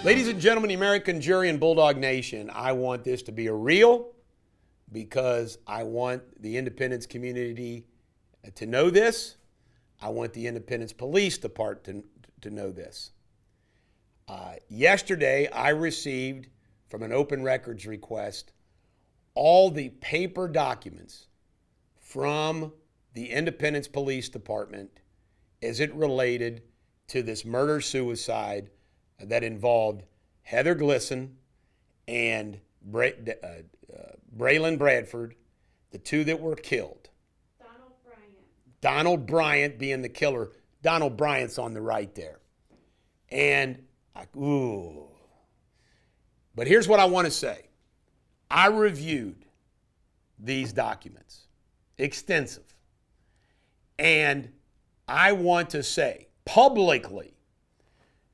Ladies and gentlemen, the American jury and Bulldog Nation, I want this to be a real because I want the independence community to know this. I want the Independence Police Department to know this. Yesterday, I received from an open records request all the paper documents from the Independence Police Department as it related to this murder-suicide that involved Heather Glisson and Braylon Bradford, the two that were killed. Donald Bryant being the killer. Donald Bryant's on the right there. And, But here's what I want to say. I reviewed these documents, extensive. And I want to say publicly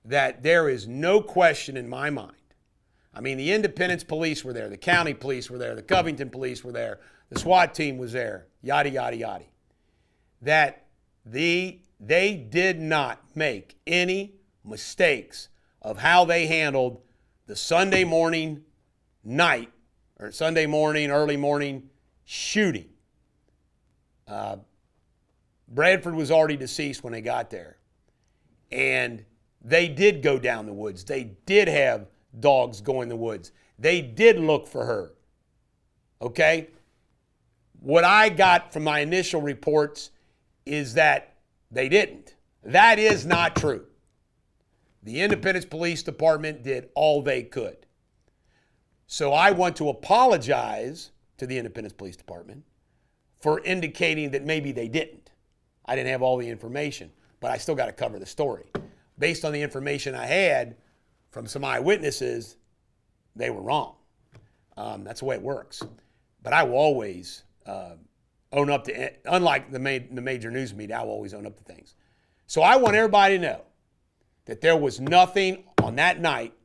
that there is no question in my mind. I mean, the Independence Police were there, the county police were there, the Covington police were there, the SWAT team was there, yada, yada, yada. That they did not make any mistakes of how they handled the Sunday morning night or Sunday morning, early morning shooting. Bradford was already deceased when they got there. And they did go down the woods. They did have dogs go in the woods. They did look for her. Okay? What I got from my initial reports is that they didn't. That is not true. The Independence Police Department did all they could. So I want to apologize to the Independence Police Department for indicating that maybe they didn't. I didn't have all the information, but I still got to cover the story. Based on the information I had from some eyewitnesses, they were wrong. That's the way it works. But I will always own up to, unlike the major news media, I will always own up to things. So I want everybody to know that there was nothing on that night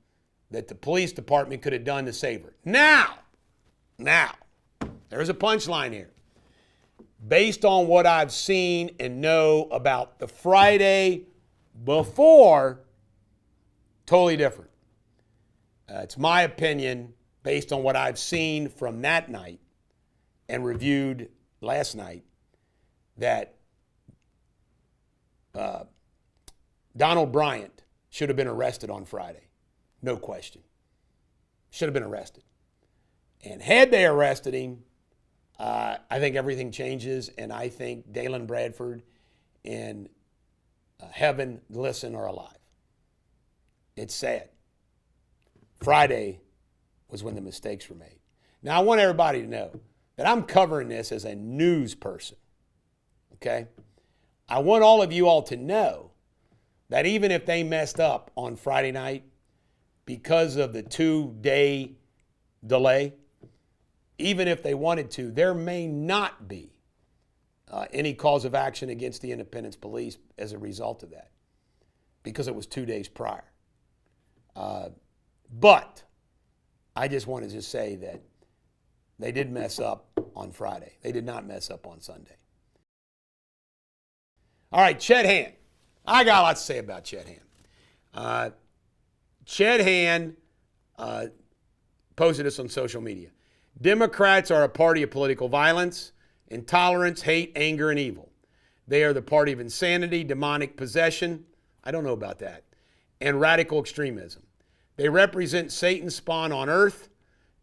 that the police department could have done to save her. Now, there's a punchline here. Based on what I've seen and know about the Friday before, totally different. It's my opinion, based on what I've seen from that night and reviewed last night, that Donald Bryant should have been arrested on Friday. No question. Should have been arrested. And had they arrested him, I think everything changes, and I think Braylon Bradford and Heaven Glisson are alive. It's sad. Friday was when the mistakes were made. Now, I want everybody to know that I'm covering this as a news person, okay? I want all of you all to know that even if they messed up on Friday night because of the 2-day delay, even if they wanted to, there may not be any cause of action against the Independence Police as a result of that, because it was 2 days prior. But I just wanted to say that they did mess up on Friday. They did not mess up on Sunday. All right, Chet Hand. I got a lot to say about Chet Hand. Chet Hand posted this on social media. Democrats are a party of political violence, intolerance, hate, anger, and evil. They are the party of insanity, demonic possession, I don't know about that, and radical extremism. They represent Satan's spawn on earth,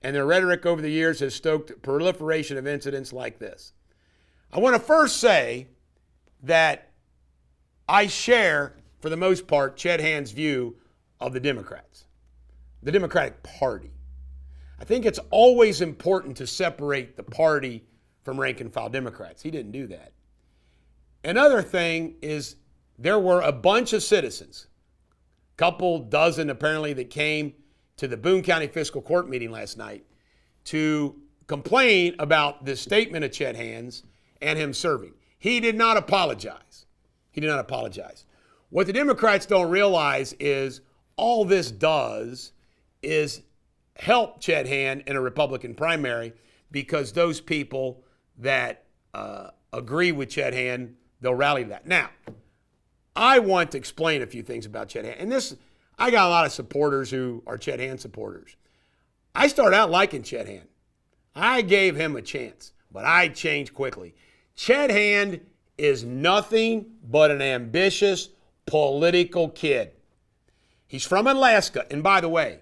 and their rhetoric over the years has stoked proliferation of incidents like this. I want to first say that I share, for the most part, Chet Hand's view of the Democrats, the Democratic Party. I think it's always important to separate the party from rank and file Democrats. He didn't do that. Another thing is there were a bunch of citizens, couple dozen apparently, that came to the Boone County Fiscal Court meeting last night to complain about this statement of Chet Hand's and him serving. He did not apologize. He did not apologize. What the Democrats don't realize is all this does is help Chet Hand in a Republican primary, because those people that agree with Chet Hand, they'll rally to that. Now, I want to explain a few things about Chet Hand. And this, I got a lot of supporters who are Chet Hand supporters. I started out liking Chet Hand. I gave him a chance, but I changed quickly. Chet Hand is nothing but an ambitious political kid. He's from Alaska, and by the way,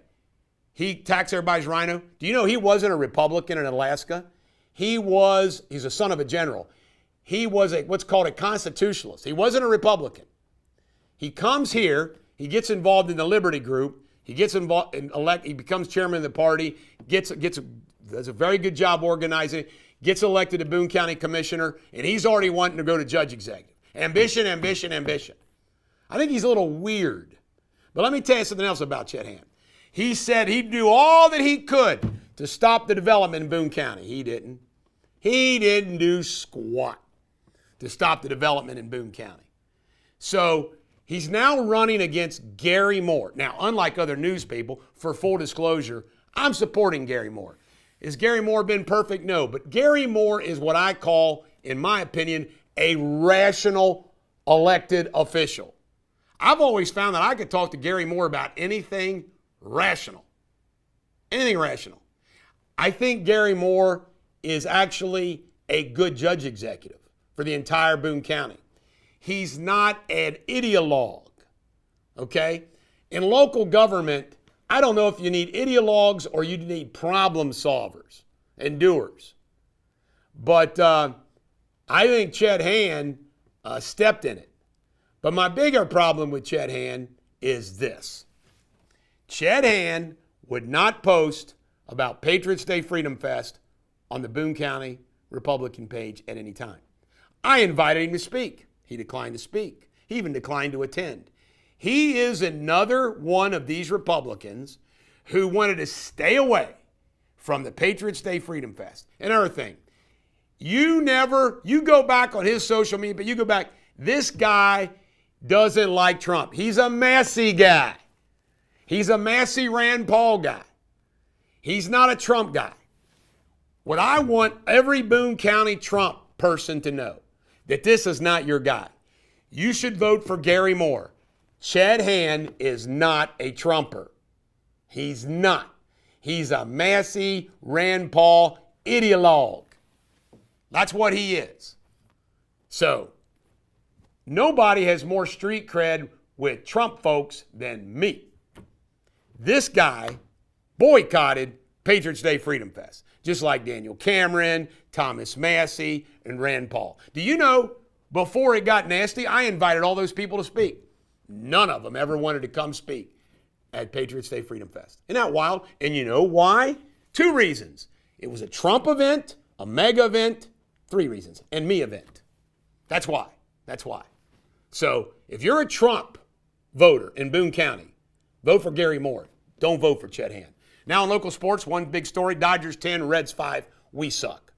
he taxed everybody's rhino. Do you know he wasn't a Republican in Alaska? He's a son of a general. He was what's called a constitutionalist. He wasn't a Republican. He comes here, he gets involved in the Liberty Group, he gets involved he becomes chairman of the party, does a very good job organizing, gets elected to Boone County commissioner, and he's already wanting to go to judge executive. Ambition, ambition, ambition. I think he's a little weird. But let me tell you something else about Chet Hand. He said he'd do all that he could to stop the development in Boone County. He didn't. He didn't do squat to stop the development in Boone County. So he's now running against Gary Moore. Now, unlike other news people, for full disclosure, I'm supporting Gary Moore. Has Gary Moore been perfect? No. But Gary Moore is what I call, in my opinion, a rational elected official. I've always found that I could talk to Gary Moore about anything rational. Anything rational. I think Gary Moore is actually a good judge executive for the entire Boone County. He's not an ideologue, okay? In local government, I don't know if you need ideologues or you need problem solvers and doers. But I think Chet Hand stepped in it. But my bigger problem with Chet Hand is this. Chet Hand would not post about Patriots Day Freedom Fest on the Boone County Republican page at any time. I invited him to speak. He declined to speak. He even declined to attend. He is another one of these Republicans who wanted to stay away from the Patriots Day Freedom Fest. Another thing, you go back on his social media, but you go back, this guy doesn't like Trump. He's a Massey guy. He's a Massey Rand Paul guy. He's not a Trump guy. What I want every Boone County Trump person to know, that this is not your guy. You should vote for Gary Moore. Chet Hand is not a Trumper. He's not. He's a Massey Rand Paul ideologue. That's what he is. So, nobody has more street cred with Trump folks than me. This guy boycotted Patriots Day Freedom Fest, just like Daniel Cameron, Thomas Massey, and Rand Paul. Do you know, before it got nasty, I invited all those people to speak. None of them ever wanted to come speak at Patriots Day Freedom Fest. Isn't that wild? And you know why? 2 reasons. It was a Trump event, a mega event, 3 reasons, and me event. That's why. That's why. So if you're a Trump voter in Boone County, vote for Gary Moore. Don't vote for Chet Hand. Now in local sports, one big story, Dodgers 10, Reds 5, we suck.